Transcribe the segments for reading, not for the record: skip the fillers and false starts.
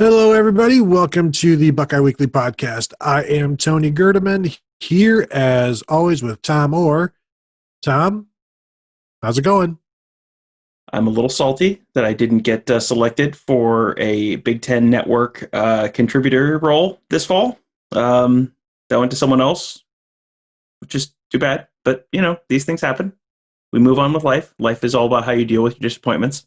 Hello, everybody. Welcome to the Buckeye Weekly podcast. I am Tony Gerdeman here, as always, with Tom Orr. Tom, how's it going? I'm a little salty that I didn't get selected for a Big Ten Network contributor role this fall. That went to someone else, which is too bad. But, these things happen. We move on with life. Life is all about how you deal with your disappointments.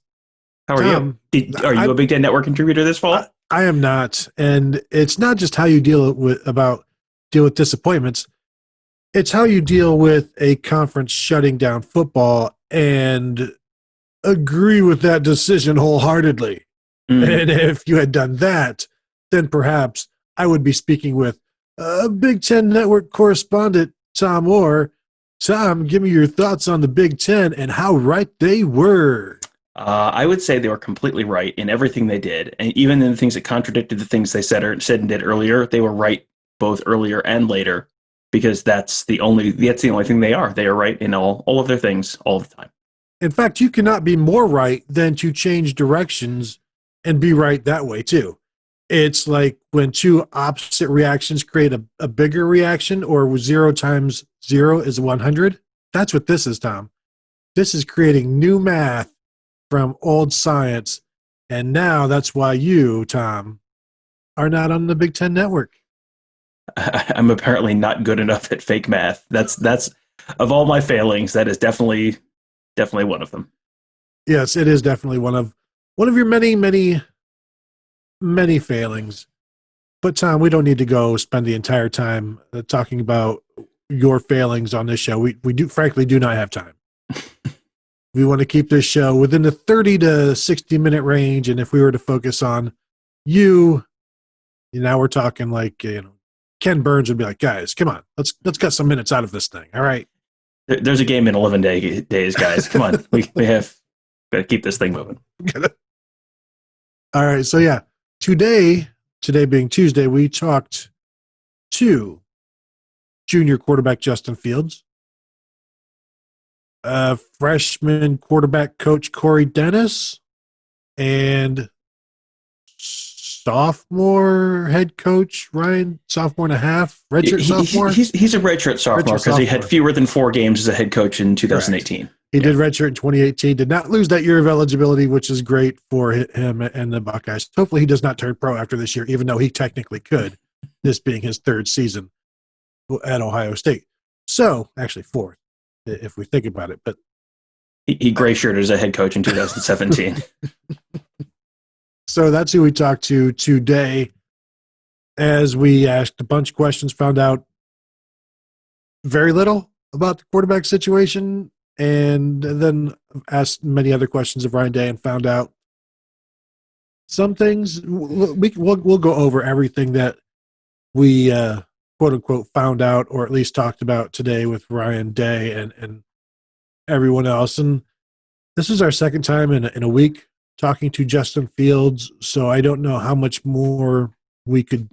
How are you? Tom, Are you a Big Ten Network contributor this I, fall? I am not, and it's not just how you deal with disappointments. It's how you deal with a conference shutting down football and agree with that decision wholeheartedly. Mm. And if you had done that, then perhaps I would be speaking with a Big Ten Network correspondent, Tom Orr. Tom, give me your thoughts on the Big Ten and how right they were. I would say they were completely right in everything they did, and even in the things that contradicted the things they said and did earlier, they were right both earlier and later because that's the only thing they are. They are right in all of their things all the time. In fact, you cannot be more right than to change directions and be right that way, too. It's like when two opposite reactions create a bigger reaction, or 0 times 0 is 100. That's what this is, Tom. This is creating new math from old science. And now that's why you, Tom, are not on the Big Ten Network. I'm apparently not good enough at fake math. That's of all my failings, that is definitely one of them. Yes, it is definitely one of your many, many, many failings. But Tom, we don't need to go spend the entire time talking about your failings on this show. We do frankly do not have time. We want to keep this show within the 30 to 60-minute range, and if we were to focus on you, now we're talking like Ken Burns would be like, guys, come on, let's cut some minutes out of this thing. All right. There's a game in 11 days, guys. Come on, we have got to keep this thing moving. All right. So yeah, today being Tuesday, we talked to junior quarterback Justin Fields, freshman quarterback coach Corey Dennis, and sophomore head coach Ryan, sophomore and a half, redshirt sophomore. He's a redshirt sophomore because he had fewer than 4 games as a head coach in 2018. Correct. He did redshirt in 2018, did not lose that year of eligibility, which is great for him and the Buckeyes. Hopefully he does not turn pro after this year, even though he technically could, this being his 3rd season at Ohio State. So, actually 4th, if we think about it. But he gray shirted as a head coach in 2017. So that's who we talked to today, as we asked a bunch of questions, found out very little about the quarterback situation, and then asked many other questions of Ryan Day and found out some things. We'll go over everything that we quote unquote found out, or at least talked about today with Ryan Day and everyone else. And this is our second time in a week talking to Justin Fields, so I don't know how much more we could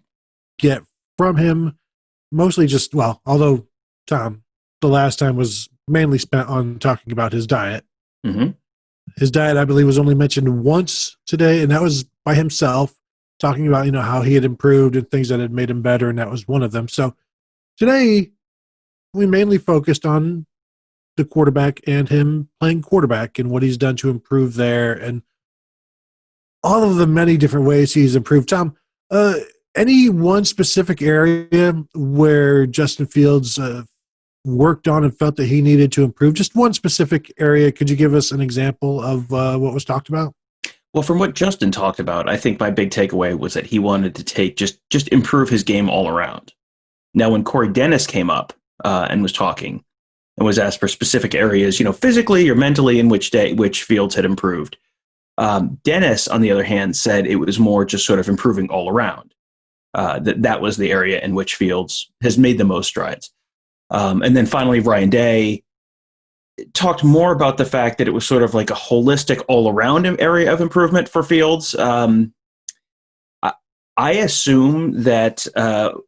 get from him. Mostly just, although, Tom, the last time was mainly spent on talking about his diet. Mm-hmm. His diet, I believe, was only mentioned once today, and that was by himself, talking about, how he had improved and things that had made him better, and that was one of them. So today, we mainly focused on the quarterback and him playing quarterback and what he's done to improve there, and all of the many different ways he's improved. Tom, any one specific area where Justin Fields worked on and felt that he needed to improve? Just one specific area. Could you give us an example of what was talked about? Well, from what Justin talked about, I think my big takeaway was that he wanted to just improve his game all around. Now, when Corey Dennis came up and was talking and was asked for specific areas, physically or mentally, in which Fields had improved, Dennis, on the other hand, said it was more just sort of improving all around. That was the area in which Fields has made the most strides. And then finally, Ryan Day talked more about the fact that it was sort of like a holistic all-around area of improvement for Fields. I assume that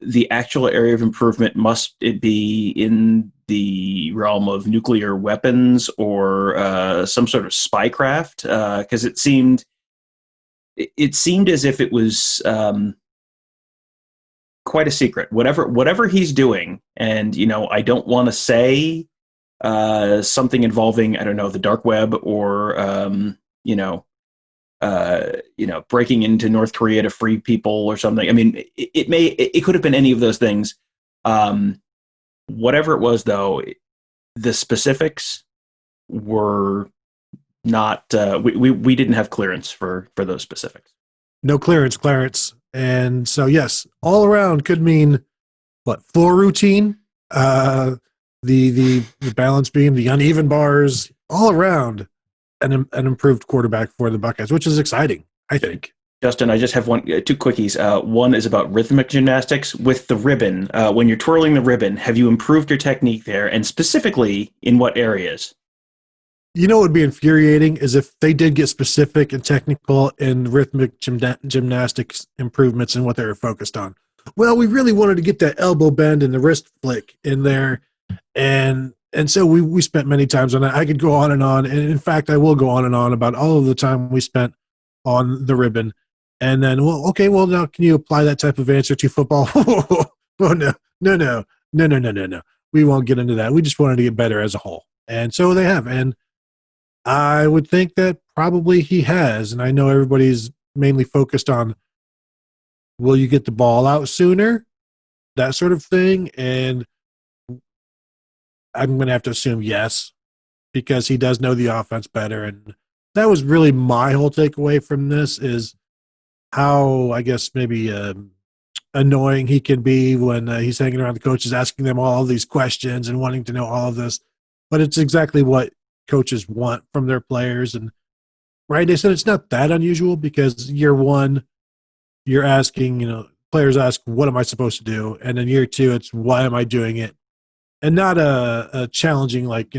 the actual area of improvement must it be in the realm of nuclear weapons or some sort of spycraft, because it seemed it seemed as if it was quite a secret. Whatever he's doing, and I don't want to say something involving, I don't know, the dark web, or breaking into North Korea to free people or something. I mean, it could have been any of those things. Whatever it was, though, the specifics were not. We didn't have clearance for those specifics. No clearance, Clarence. And so, yes, all around could mean what? Floor routine, the balance beam, the uneven bars, all around an improved quarterback for the Buckeyes, which is exciting, I think. Justin, I just have two quickies. One is about rhythmic gymnastics with the ribbon. When you're twirling the ribbon, have you improved your technique there, and specifically in what areas? You know what would be infuriating is if they did get specific and technical in rhythmic gymnastics improvements and what they were focused on. Well, we really wanted to get that elbow bend and the wrist flick in there, and so we spent many times on that. I could go on, and in fact, I will go on and on about all of the time we spent on the ribbon. And then, well, okay, well, now can you apply that type of answer to football? Oh, no. We won't get into that. We just wanted to get better as a whole. And so they have. And I would think that probably he has. And I know everybody's mainly focused on, will you get the ball out sooner? That sort of thing. And I'm going to have to assume yes, because he does know the offense better. And that was really my whole takeaway from this is how, I guess, maybe annoying he can be when he's hanging around the coaches, asking them all these questions and wanting to know all of this. But it's exactly what coaches want from their players. And right, they said it's not that unusual because year one, you're asking, players ask, what am I supposed to do? And then year two, it's why am I doing it? And not a challenging, like,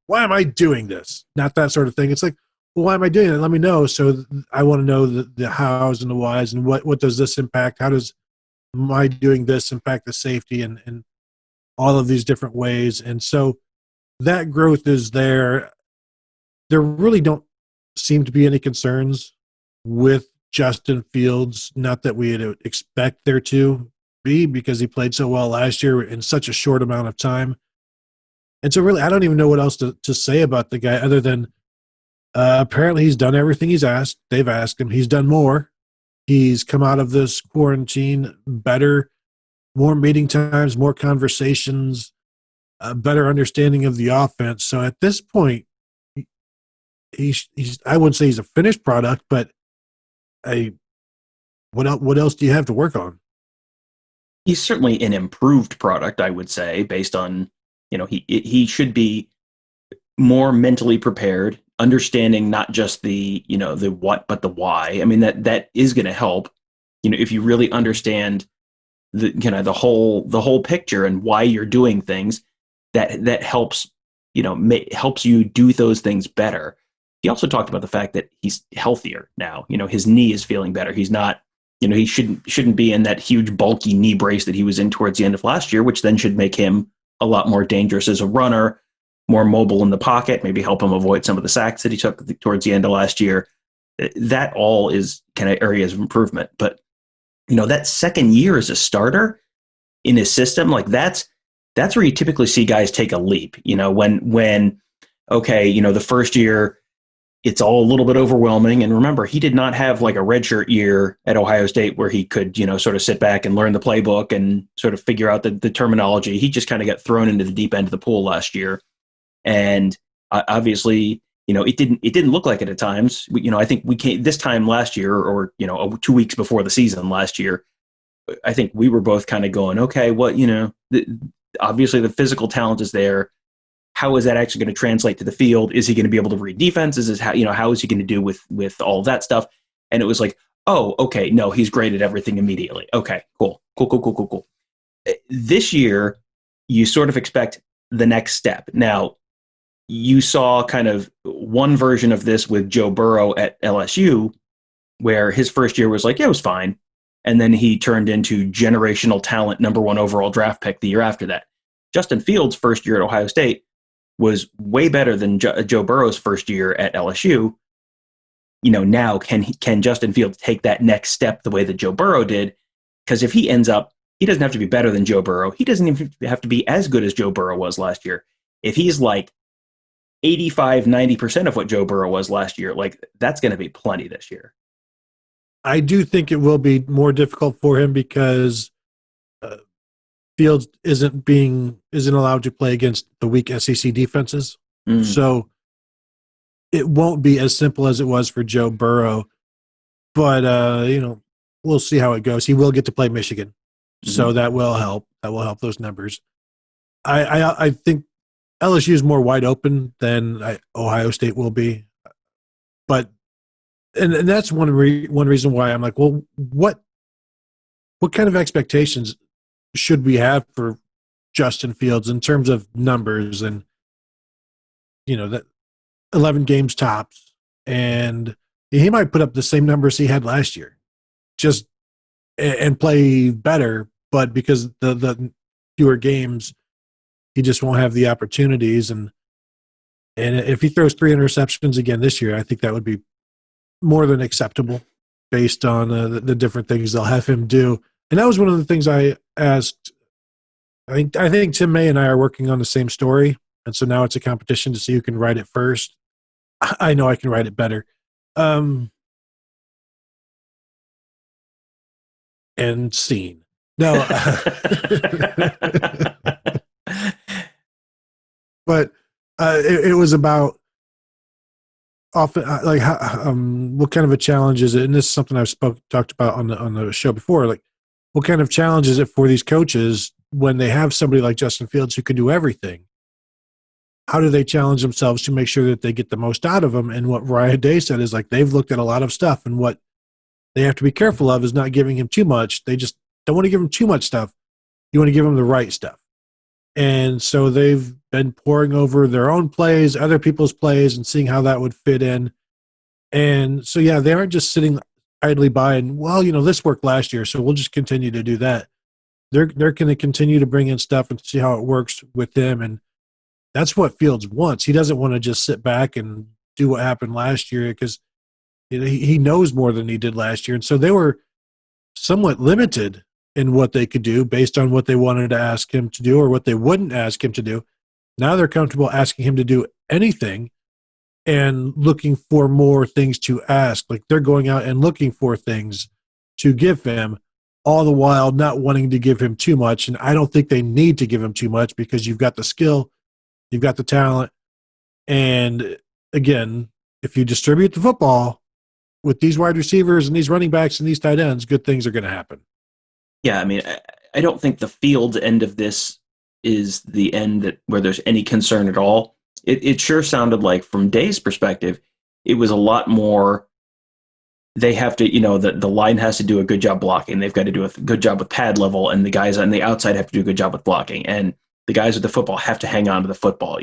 why am I doing this? Not that sort of thing. It's like, well, why am I doing it? Let me know. So I want to know the hows and the whys and what does this impact? How does my doing this impact the safety and all of these different ways? And so that growth is there. There really don't seem to be any concerns with Justin Fields. Not that we'd expect there to be because he played so well last year in such a short amount of time. And so really, I don't even know what else to say about the guy other than apparently he's done everything they've asked him. He's done more. He's come out of this quarantine better, more meeting times, more conversations, a better understanding of the offense. So at this point, he's I wouldn't say he's a finished product, but what else do you have to work on? He's certainly an improved product, I would say, based on, he should be more mentally prepared, understanding not just the what, but the why. I mean, that is going to help, if you really understand the whole picture and why you're doing things, that helps, helps you do those things better. He also talked about the fact that he's healthier now. His knee is feeling better. He's not, he shouldn't be in that huge bulky knee brace that he was in towards the end of last year, which then should make him a lot more dangerous as a runner, more mobile in the pocket, maybe help him avoid some of the sacks that he took towards the end of last year. That all is kind of areas of improvement. But, that second year as a starter in his system, like that's where you typically see guys take a leap. When okay, the first year, it's all a little bit overwhelming. And remember, he did not have like a redshirt year at Ohio State where he could, sort of sit back and learn the playbook and sort of figure out the terminology. He just kind of got thrown into the deep end of the pool last year. And obviously, it didn't look like it at times. I think we came this time last year or 2 weeks before the season last year. I think we were both kind of going, okay, what, obviously the physical talent is there. How is that actually going to translate to the field? Is he going to be able to read defenses? How is he going to do with all of that stuff? And it was like, oh, okay, no, he's great at everything immediately. Okay, cool. This year, you sort of expect the next step. Now, you saw kind of one version of this with Joe Burrow at LSU, where his first year was like, yeah, it was fine. And then he turned into generational talent, number one overall draft pick the year after that. Justin Fields' first year at Ohio State was way better than Joe Burrow's first year at LSU. now can Justin Fields take that next step the way that Joe Burrow did? Because if he ends up, he doesn't have to be better than Joe Burrow. He doesn't even have to be as good as Joe Burrow was last year. If he's like 85, 90% of what Joe Burrow was last year, like that's going to be plenty this year. I do think it will be more difficult for him because Fields isn't allowed to play against the weak SEC defenses. So it won't be as simple as it was for Joe Burrow. But we'll see how it goes. He will get to play Michigan, so that will help. That will help those numbers. I think LSU is more wide open than Ohio State will be, but and that's one reason why I'm like, well, what kind of expectations should we have for Justin Fields in terms of numbers and that 11 games tops, and he might put up the same numbers he had last year, just and play better, but because the fewer games, he just won't have the opportunities. And if he throws 3 interceptions again this year, I think that would be more than acceptable based on the different things they'll have him do. And that was one of the things I asked. I think Tim May and I are working on the same story, and so now it's a competition to see who can write it first. I know I can write it better. And scene. No. But it was about often like what kind of a challenge is it? And this is something I've talked about on the show before. Like, what kind of challenge is it for these coaches when they have somebody like Justin Fields who can do everything? How do they challenge themselves to make sure that they get the most out of them? And what Ryan Day said is like they've looked at a lot of stuff, and what they have to be careful of is not giving him too much. They just don't want to give him too much stuff. You want to give him the right stuff. And so they've been poring over their own plays, other people's plays, and seeing how that would fit in. And so, yeah, they aren't just sitting idly by and, well, this worked last year, so we'll just continue to do that. They're going to continue to bring in stuff and see how it works with them. And that's what Fields wants. He doesn't want to just sit back and do what happened last year, because he knows more than he did last year. And so they were somewhat limited in what they could do based on what they wanted to ask him to do or what they wouldn't ask him to do. Now they're comfortable asking him to do anything and looking for more things to ask. Like, they're going out and looking for things to give him, all the while not wanting to give him too much. And I don't think they need to give him too much, because you've got the skill, you've got the talent. And again, if you distribute the football with these wide receivers and these running backs and these tight ends, good things are going to happen. Yeah, I mean, I don't think the Fields end of this is the end where there's any concern at all. It sure sounded like, from Day's perspective, it was a lot more, they have to, the line has to do a good job blocking. They've got to do a good job with pad level, and the guys on the outside have to do a good job with blocking. And the guys with the football have to hang on to the football.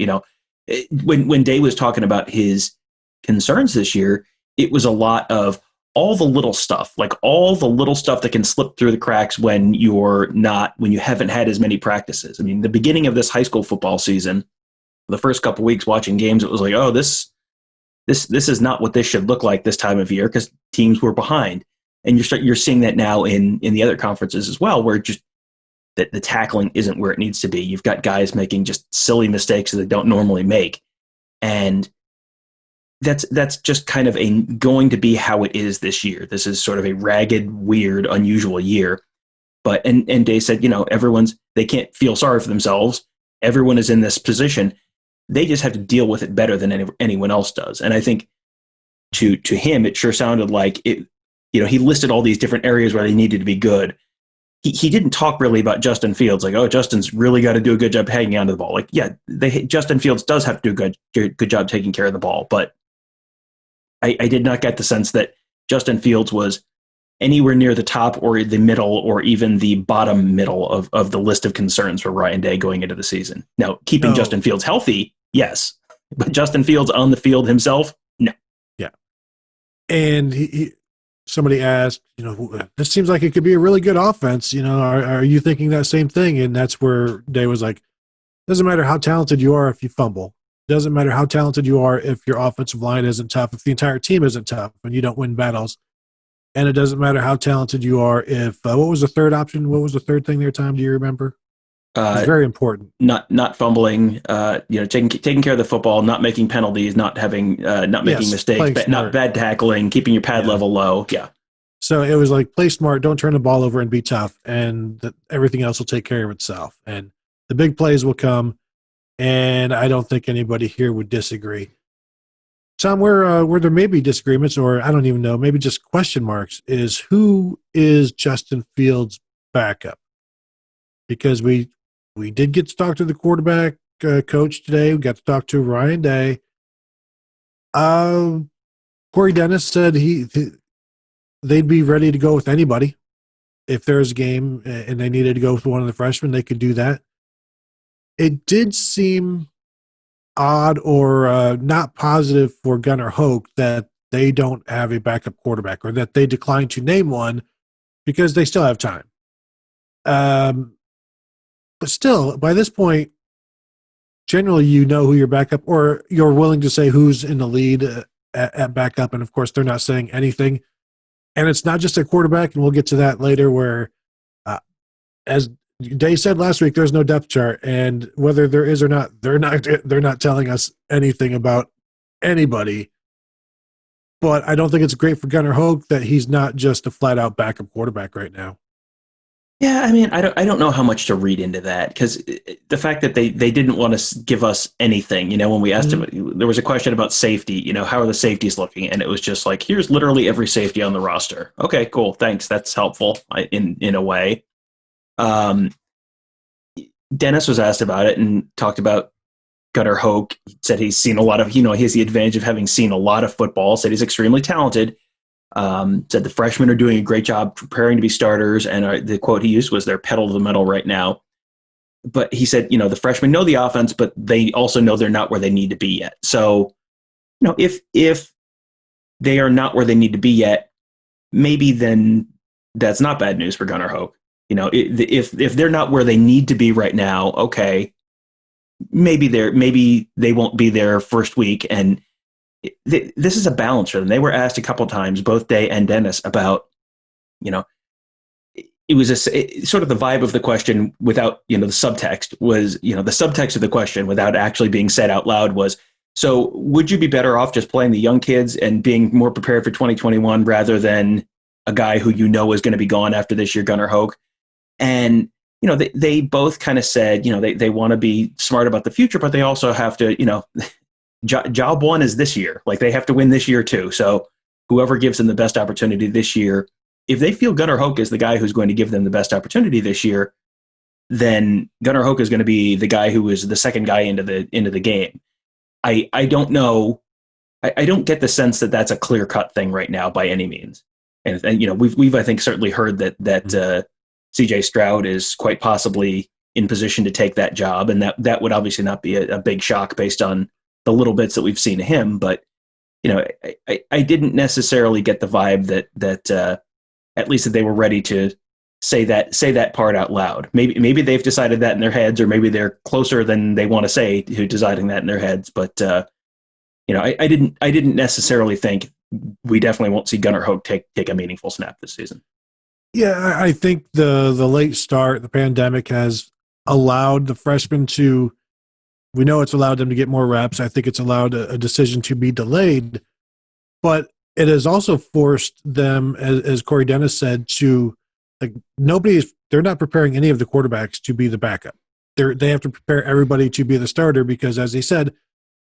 When Day was talking about his concerns this year, it was a lot of all the little stuff, like all the little stuff that can slip through the cracks when you haven't had as many practices. I mean, the beginning of this high school football season, the first couple of weeks watching games, it was like, oh, this is not what this should look like this time of year, because teams were behind. And you're seeing that now in the other conferences as well, where just that the tackling isn't where it needs to be. You've got guys making just silly mistakes that they don't normally make. And that's just kind of going to be how it is this year. This is sort of a ragged, weird, unusual year. But and Day said, they can't feel sorry for themselves. Everyone is in this position. They just have to deal with it better than anyone else does. And I think to him, it sure sounded like it. He listed all these different areas where they needed to be good. He didn't talk really about Justin Fields, like, oh, Justin's really got to do a good job hanging onto the ball. Like, yeah, Justin Fields does have to do a good job taking care of the ball, but I did not get the sense that Justin Fields was anywhere near the top or the middle or even the bottom middle of the list of concerns for Ryan Day going into the season. Now, keeping Justin Fields healthy, yes, but Justin Fields on the field himself, no. Yeah. And somebody asked, this seems like it could be a really good offense. Are you thinking that same thing? And that's where Day was like, doesn't matter how talented you are if you fumble. Doesn't matter how talented you are if your offensive line isn't tough, if the entire team isn't tough, and you don't win battles. And it doesn't matter how talented you are if what was the third option? What was the third thing there, Tom? Do you remember? It's very important. Not fumbling, taking care of the football, not making penalties, not making mistakes, not bad tackling, keeping your pad level low. Yeah. So it was like, play smart, don't turn the ball over, and be tough, and everything else will take care of itself. And the big plays will come, and I don't think anybody here would disagree. Tom, where there may be disagreements, or I don't even know, maybe just question marks, is who is Justin Fields' backup? Because we did get to talk to the quarterback coach today. We got to talk to Ryan Day. Corey Dennis said they'd be ready to go with anybody. If there's a game and they needed to go with one of the freshmen, they could do that. It did seem odd or not positive for Gunnar Hoke that they don't have a backup quarterback, or that they declined to name one because they still have time. But still, by this point, generally you know who your backup, or you're willing to say who's in the lead at backup. And of course, they're not saying anything. And it's not just a quarterback, and we'll get to that later, where, as Day said last week, there's no depth chart, and whether there is or not, they're not telling us anything about anybody. But I don't think it's great for Gunnar Hoke that he's not just a flat out backup quarterback right now. Yeah, I mean, I don't know how much to read into that, because the fact that they didn't want to give us anything, when we asked him, there was a question about safety, how are the safeties looking? And it was just like, here's literally every safety on the roster. Okay, cool, thanks. That's helpful in a way. Dennis was asked about it and talked about Gunnar Hoke. He said he's seen a lot of, he has the advantage of having seen a lot of football, said he's extremely talented. Said the freshmen are doing a great job preparing to be starters, and the quote he used was they're pedal to the metal right now. But he said, the freshmen know the offense, but they also know they're not where they need to be yet. So, if they are not where they need to be yet, maybe then that's not bad news for Gunnar Hoke. If they're not where they need to be right now, okay, maybe they won't be there first week, and this is a balance for them. They were asked a couple times, both Day and Dennis, about, it was sort of the vibe of the question without, the subtext was, the subtext of the question without actually being said out loud was, so would you be better off just playing the young kids and being more prepared for 2021 rather than a guy who is going to be gone after this year, Gunnar Hoke? And, they both kind of said, they want to be smart about the future, but they also have to, job one is this year. Like, they have to win this year too. So whoever gives them the best opportunity this year, if they feel Gunnar Hoke is the guy who's going to give them the best opportunity this year, then Gunnar Hoke is going to be the guy who is the second guy into the game. I don't know. I don't get the sense that that's a clear cut thing right now by any means. And we've I think certainly heard that CJ Stroud is quite possibly in position to take that job, and that would obviously not be a big shock based on the little bits that we've seen of him. But I didn't necessarily get the vibe that at least that they were ready to say that part out loud. Maybe they've decided that in their heads, or maybe they're closer than they want to say to deciding that in their heads. But I didn't necessarily think we definitely won't see Gunnar Hoke take a meaningful snap this season. Yeah, I think the late start, the pandemic, has allowed the freshmen to. We know it's allowed them to get more reps. I think it's allowed a decision to be delayed, but it has also forced them, as Corey Dennis said, to they're not preparing any of the quarterbacks to be the backup. They have to prepare everybody to be the starter because, as he said,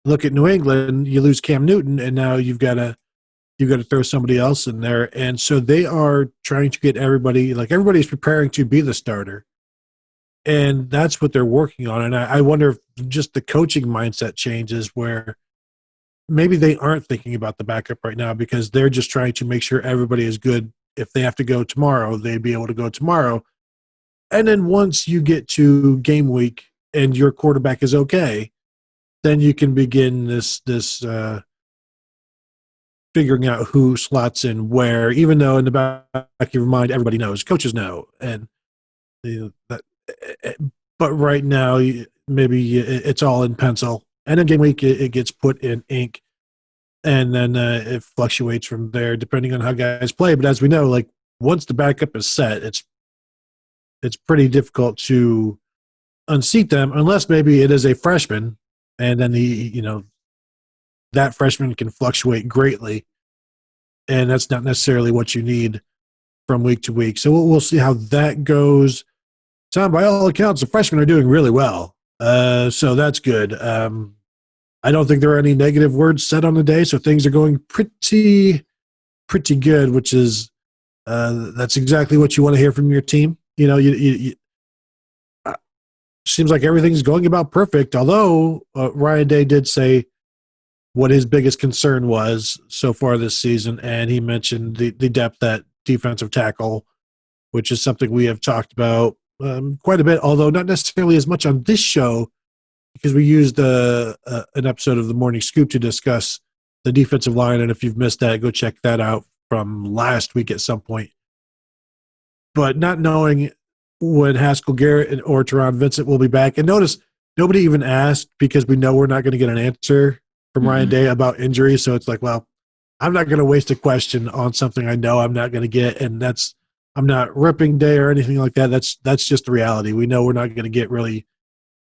look at New England, you lose Cam Newton, and now you've got to throw somebody else in there. And so they are trying to get everybody's preparing to be the starter. And that's what they're working on. And I wonder if just the coaching mindset changes where maybe they aren't thinking about the backup right now because they're just trying to make sure everybody is good. If they have to go tomorrow, they'd be able to go tomorrow. And then once you get to game week and your quarterback is okay, then you can begin this figuring out who slots in where, even though in the back of your mind, everybody knows, coaches know. And but right now, maybe it's all in pencil, and then game week it gets put in ink, and then it fluctuates from there depending on how guys play. But as we know, like once the backup is set, it's pretty difficult to unseat them unless maybe it is a freshman, and then that freshman can fluctuate greatly, and that's not necessarily what you need from week to week. So we'll see how that goes. Tom, by all accounts, the freshmen are doing really well, so that's good. I don't think there are any negative words said on the day, so things are going pretty good, which is that's exactly what you want to hear from your team. Seems like everything's going about perfect. Although Ryan Day did say what his biggest concern was so far this season, and he mentioned the depth at defensive tackle, which is something we have talked about quite a bit, although not necessarily as much on this show because we used an episode of the Morning Scoop to discuss the defensive line, and if you've missed that, go check that out from last week at some point. But not knowing when Haskell Garrett or Teron Vincent will be back. And notice, nobody even asked because we know we're not going to get an answer from Ryan Day about injury. So it's like, well, I'm not going to waste a question on something I know I'm not going to get. And I'm not ripping Day or anything like that. That's just the reality. We know we're not going to get really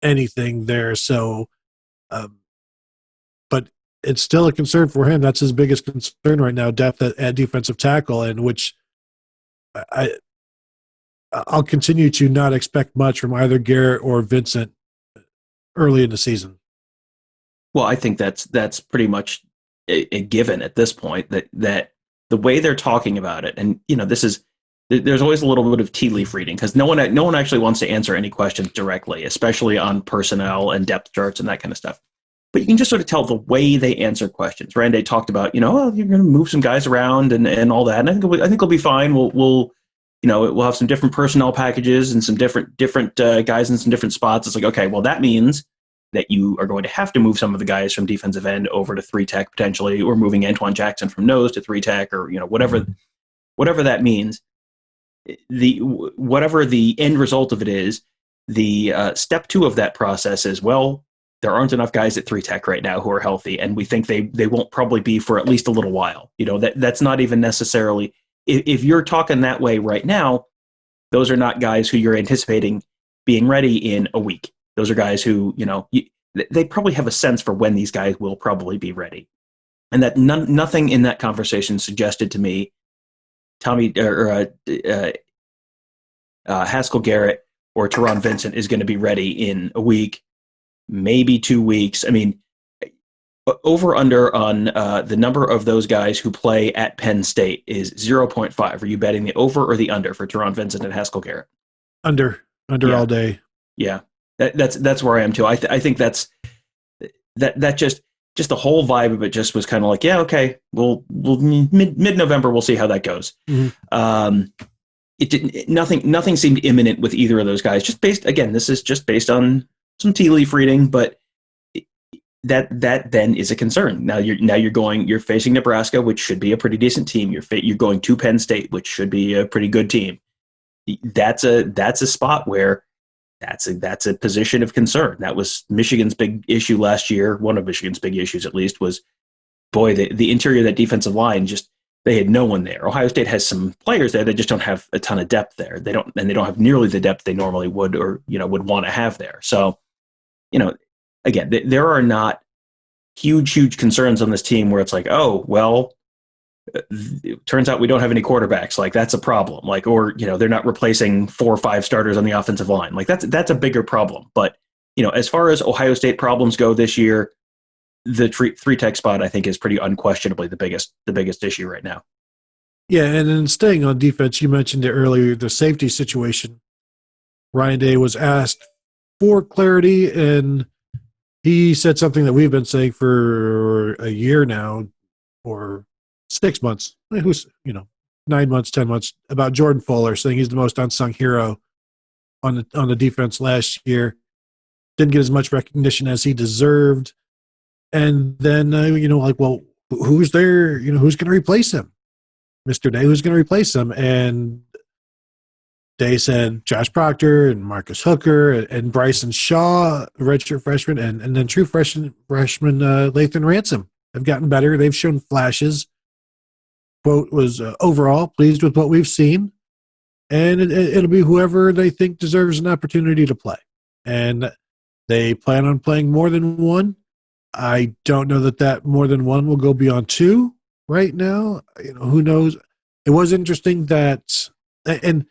anything there. So, but it's still a concern for him. That's his biggest concern right now, depth at defensive tackle, and which I'll continue to not expect much from either Garrett or Vincent early in the season. Well, I think that's pretty much a given at this point that the way they're talking about it, and there's always a little bit of tea leaf reading because no one actually wants to answer any questions directly, especially on personnel and depth charts and that kind of stuff. But you can just sort of tell the way they answer questions. Randy talked about, you're going to move some guys around and all that, and I think it'll be fine. We'll have some different personnel packages and some different guys in some different spots. It's like, okay, well, that means that you are going to have to move some of the guys from defensive end over to 3-tech potentially, or moving Antoine Jackson from nose to 3-tech, or whatever that means. Whatever the end result of it is, the step 2 of that process is, well, there aren't enough guys at 3-tech right now who are healthy, and we think they won't probably be for at least a little while. That's not even necessarily. If you're talking that way right now, those are not guys who you're anticipating being ready in a week. Those are guys who, they probably have a sense for when these guys will probably be ready. And that nothing in that conversation suggested to me Haskell Garrett or Teron Vincent is going to be ready in a week, maybe 2 weeks. I mean, over under on the number of those guys who play at Penn State is 0.5. Are you betting the over or the under for Teron Vincent and Haskell Garrett? Under all day. Yeah, that's where I am too. I think that just the whole vibe of it just was kind of like, yeah, okay, we'll mid-November we'll see how that goes. Mm-hmm. Nothing seemed imminent with either of those guys. This is just based on some tea leaf reading, but that then is a concern. Now you're facing Nebraska, which should be a pretty decent team. You're going to Penn State, which should be a pretty good team. That's a spot where that's a position of concern. That was Michigan's big issue last year. One of Michigan's big issues, at least, was the interior of that defensive line. Just they had no one there. Ohio State has some players there. They just don't have a ton of depth there. They don't have nearly the depth they normally would or would want to have there. So, again, there are not huge concerns on this team where it's like, oh, well, it turns out we don't have any quarterbacks. Like, that's a problem. Like, or, they're not replacing 4 or 5 starters on the offensive line. Like, that's a bigger problem. But, as far as Ohio State problems go this year, the 3-tech spot, I think, is pretty unquestionably the biggest issue right now. Yeah, and then staying on defense, you mentioned it earlier, the safety situation. Ryan Day was asked for clarity, and he said something that we've been saying for a year now, or 6 months, 9 months, 10 months, about Jordan Fuller, saying he's the most unsung hero on the defense last year. Didn't get as much recognition as he deserved. And then, well, who's there? Who's going to replace him? Mr. Day, who's going to replace him? And they said Josh Proctor and Marcus Hooker and Bryson Shaw, redshirt freshman, and then true freshman Lathan Ransom have gotten better. They've shown flashes. Quote was overall pleased with what we've seen, and it'll be whoever they think deserves an opportunity to play. And they plan on playing more than one. I don't know that more than one will go beyond two right now. Who knows? It was interesting that, and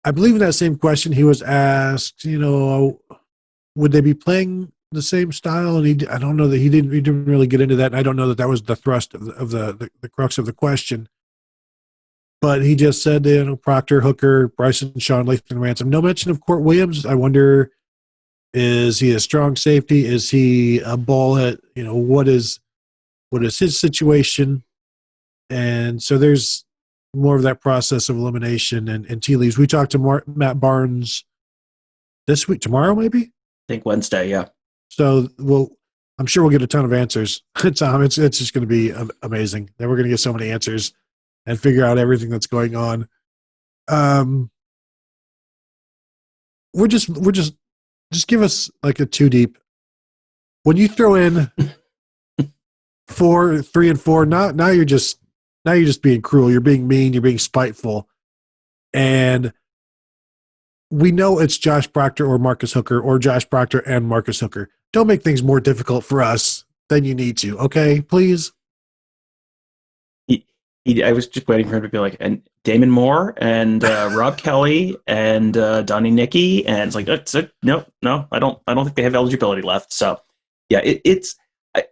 I believe in that same question he was asked, would they be playing the same style? And I don't know that he didn't really get into that. And I don't know that was the thrust of the crux of the question. But he just said, Proctor, Hooker, Bryson, Shaw, Lathan Ransom. No mention of Court Williams. I wonder, is he a strong safety? Is he a ball head? What is his situation? And so there's more of that process of elimination and tea leaves. We talked to Matt Barnes this week, tomorrow maybe? I think Wednesday, yeah. So I'm sure we'll get a ton of answers. Tom, it's just going to be amazing. Then we're going to get so many answers and figure out everything that's going on. We're just give us like a two deep. When you throw in 4, 3, and 4, now you're just being cruel. You're being mean. You're being spiteful, and we know it's Josh Proctor or Marcus Hooker or Josh Proctor and Marcus Hooker. Don't make things more difficult for us than you need to. Okay, please. I was just waiting for him to be like, and Damon Moore and Rob Kelly and Donnie Nicky, and it's like, no, I don't think they have eligibility left. So, yeah,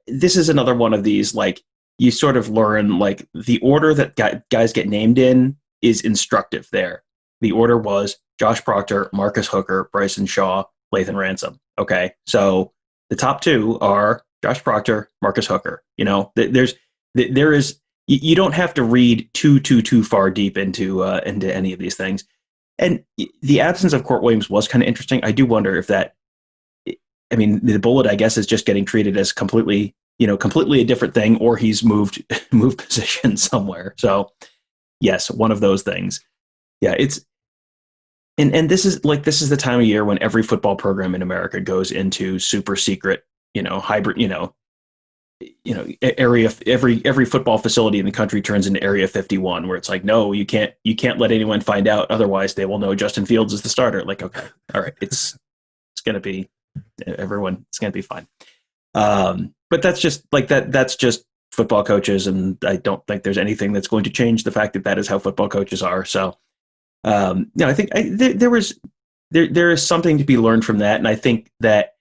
this is another one of these, like, you sort of learn, like, the order that guys get named in is instructive there. The order was Josh Proctor, Marcus Hooker, Bryson Shaw, Lathan Ransom. Okay, so the top two are Josh Proctor, Marcus Hooker. There is. You don't have to read too far deep into any of these things. And the absence of Court Williams was kind of interesting. I do wonder if that, the bullet, I guess, is just getting treated as completely a different thing, or he's moved position somewhere. So yes, one of those things. Yeah, it's, and this is the time of year when every football program in America goes into super secret, hybrid, area, every football facility in the country turns into Area 51, where it's like, no, you can't let anyone find out, otherwise they will know Justin Fields is the starter. Like, okay, all right, it's gonna be everyone, it's gonna be fine. But that's just that's just football coaches, and I don't think there's anything that's going to change the fact that is how football coaches are. So I think there is something to be learned from that, and I think that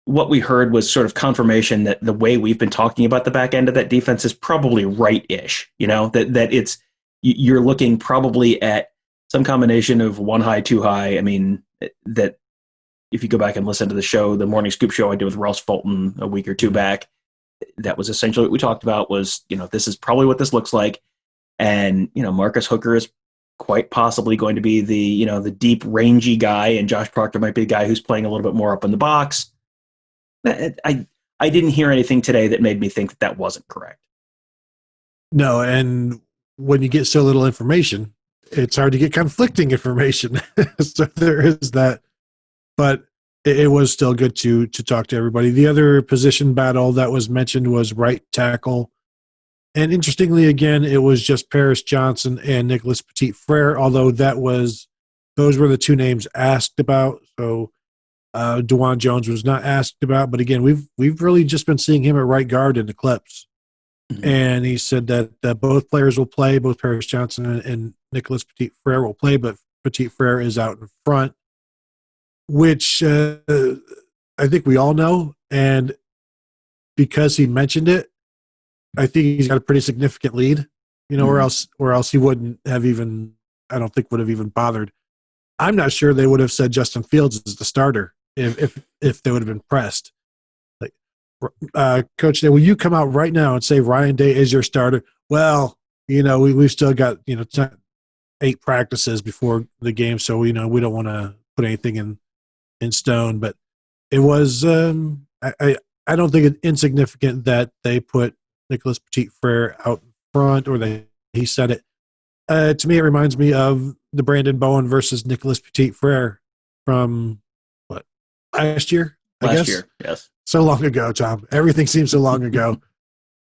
what we heard was sort of confirmation that the way we've been talking about the back end of that defense is probably right-ish. That it's, you're looking probably at some combination of one high, two high. That if you go back and listen to the show, the Morning Scoop show I did with Ross Fulton a week or two back, that was essentially what we talked about was, this is probably what this looks like. And, Marcus Hooker is quite possibly going to be the deep, rangy guy, and Josh Proctor might be the guy who's playing a little bit more up in the box. I didn't hear anything today that made me think that wasn't correct. No, and when you get so little information, it's hard to get conflicting information. So there is that. But it was still good to talk to everybody. The other position battle that was mentioned was right tackle. And interestingly, again, it was just Paris Johnson and Nicholas Petit-Frere, although those were the two names asked about. So DeJuan Jones was not asked about, but again, we've really just been seeing him at right guard in the clips. Mm-hmm. And he said that both players will play, both Paris Johnson and Nicholas Petit-Frere will play, but Petit-Frere is out in front, which I think we all know. And because he mentioned it, I think he's got a pretty significant lead, mm-hmm. or else he wouldn't have even, I don't think would have even bothered. I'm not sure they would have said Justin Fields is the starter if they would have been pressed. Like, Coach Day, will you come out right now and say Ryan Day is your starter? Well, we've still got 8 practices before the game, so we don't want to put anything in stone. But it was I don't think it's insignificant that they put Nicholas Petit-Frere out front, or he said it. To me, it reminds me of the Brandon Bowen versus Nicholas Petit Frere from what, last year, I Last guess. year, yes. So long ago, Tom. Everything seems so long ago.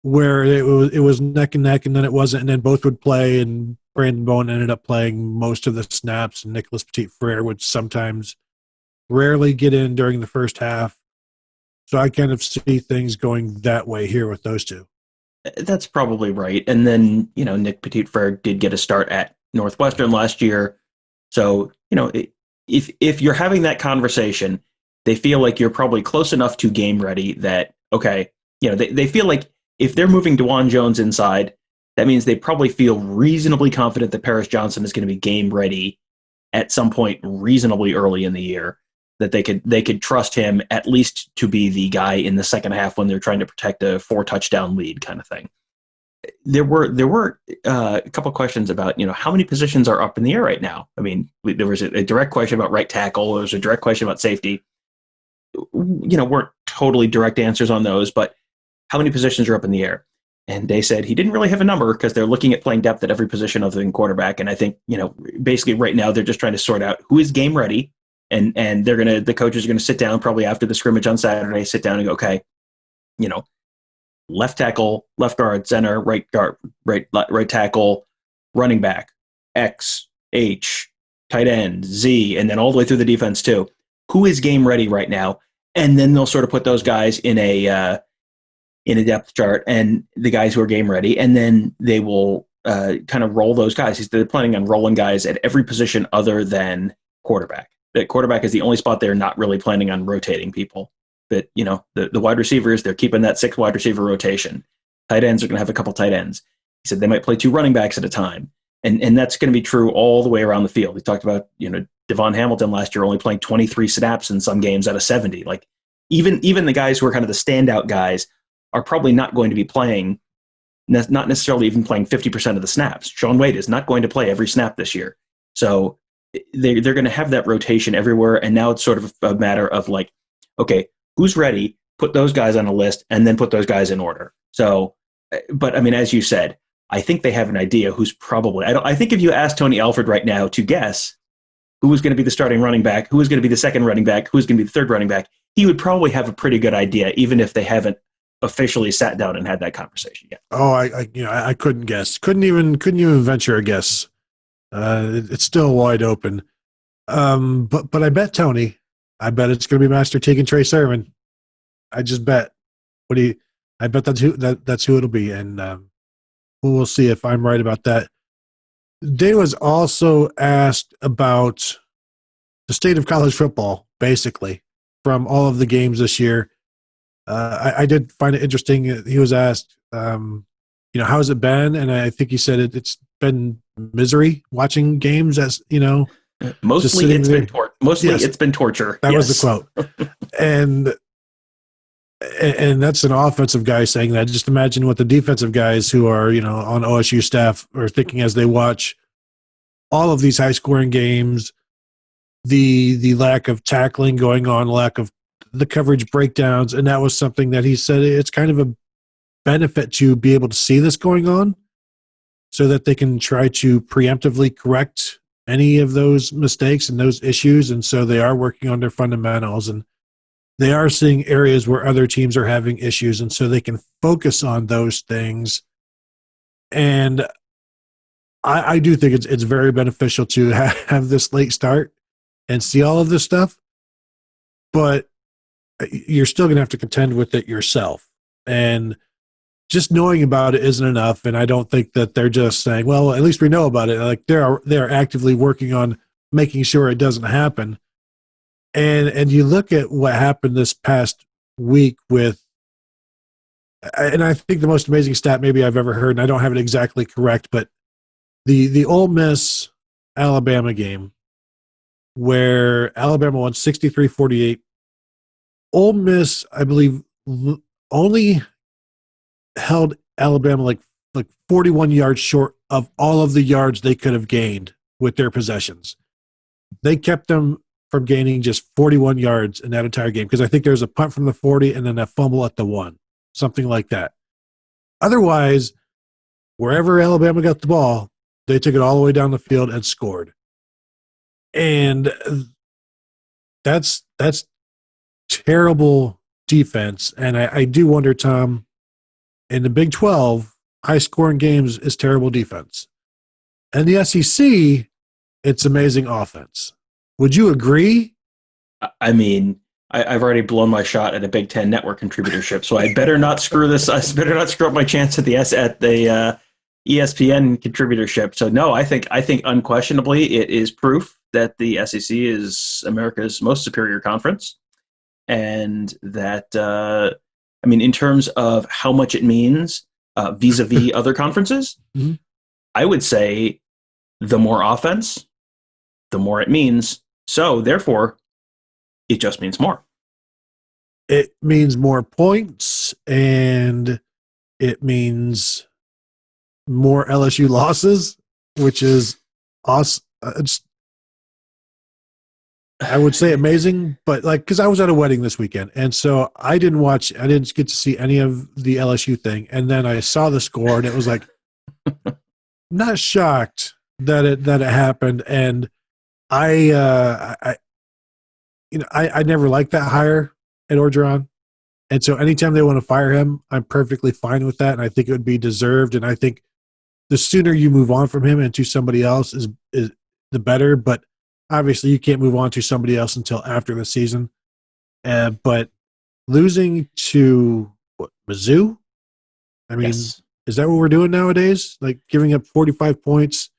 Where it was neck and neck, and then it wasn't, and then both would play, and Brandon Bowen ended up playing most of the snaps, and Nicholas Petit Frere would sometimes rarely get in during the first half. So I kind of see things going that way here with those two. That's probably right. And then, Nick Petit Frere did get a start at Northwestern last year. So, if you're having that conversation, they feel like you're probably close enough to game ready that, okay, they feel like if they're moving DeJuan Jones inside, that means they probably feel reasonably confident that Paris Johnson is going to be game ready at some point reasonably early in the year, that they could trust him at least to be the guy in the second half when they're trying to protect a 4-touchdown lead kind of thing. There were a couple of questions about, how many positions are up in the air right now. I mean, there was a direct question about right tackle. There was a direct question about safety. Weren't totally direct answers on those, but how many positions are up in the air? And they said he didn't really have a number because they're looking at playing depth at every position other than quarterback. And I think, basically right now they're just trying to sort out who is game ready. And the coaches are going to sit down probably after the scrimmage on Saturday, sit down and go, okay, left tackle, left guard, center, right guard, right tackle, running back, X, H, tight end, Z, and then all the way through the defense too. Who is game ready right now? And then they'll sort of put those guys in a depth chart, and the guys who are game ready, and then they will kind of roll those guys. They're planning on rolling guys at every position other than quarterback. That quarterback is the only spot they're not really planning on rotating people. But, the wide receivers, they're keeping that 6 wide receiver rotation. Tight ends are going to have a couple tight ends. He said they might play 2 running backs at a time. And that's going to be true all the way around the field. He talked about, Devon Hamilton last year only playing 23 snaps in some games out of 70. Like even the guys who are kind of the standout guys are probably not going to be playing, not necessarily even playing 50% of the snaps. Shaun Wade is not going to play every snap this year. So they're going to have that rotation everywhere. And now it's sort of a matter of like, okay, who's ready? Put those guys on a list and then put those guys in order. So, but I mean, as you said, I think they have an idea who's probably, I think if you ask Tony Alford right now to guess who is going to be the starting running back, who is going to be the second running back, who's going to be the third running back, he would probably have a pretty good idea, even if they haven't officially sat down and had that conversation yet. Oh, I couldn't guess. Couldn't even venture a guess. It's still wide open. But I bet Tony. I bet it's going to be Master Teague and Trey Sermon. I just bet. I bet that's who it'll be, and we'll see if I'm right about that. Day was also asked about the state of college football, basically, from all of the games this year. I did find it interesting. He was asked, how's it been? And I think he said it's been misery watching games, as Mostly it's been torture. That was the quote. and that's an offensive guy saying that. Just imagine what the defensive guys who are, on OSU staff are thinking as they watch all of these high scoring games, the lack of tackling going on, lack of the coverage breakdowns. And that was something that he said it's kind of a benefit to be able to see this going on so that they can try to preemptively correct any of those mistakes and those issues. And so they are working on their fundamentals, and they are seeing areas where other teams are having issues. And so they can focus on those things. And I do think it's very beneficial to have this late start and see all of this stuff, but you're still going to have to contend with it yourself. And just knowing about it isn't enough. And I don't think that they're just saying, well, at least we know about it. Like they're actively working on making sure it doesn't happen. And you look at what happened this past week with, and I think the most amazing stat maybe I've ever heard, and I don't have it exactly correct, but the Ole Miss Alabama game where Alabama won 63-48. Ole Miss, I believe, only held Alabama like 41 yards short of all of the yards they could have gained with their possessions. They kept them from gaining just 41 yards in that entire game because I think there was a punt from the 40 and then a fumble at the 1, something like that. Otherwise, wherever Alabama got the ball, they took it all the way down the field and scored. And that's terrible defense. And I do wonder, Tom, in the Big 12, high scoring games is terrible defense. And the SEC, it's amazing offense. Would you agree? I mean, I've already blown my shot at a Big Ten network contributorship, so I better not screw this. I better not screw up my chance at the ESPN contributorship. So no, I think unquestionably it is proof that the SEC is America's most superior conference, and that I mean, in terms of how much it means vis-a-vis other conferences, mm-hmm. I would say the more offense, the more it means. So therefore, it just means more. It means more points, and it means more LSU losses, which is awesome. I would say amazing, but like, because I was at a wedding this weekend, and so I didn't get to see any of the LSU thing, and then I saw the score, and it was like, not shocked that it happened, and I never liked that hire at Orgeron. And so anytime they want to fire him, I'm perfectly fine with that. And I think it would be deserved. And I think the sooner you move on from him and to somebody else is the better. But obviously you can't move on to somebody else until after the season. But losing to Mizzou? I mean, yes. Is that what we're doing nowadays? Like giving up 45 points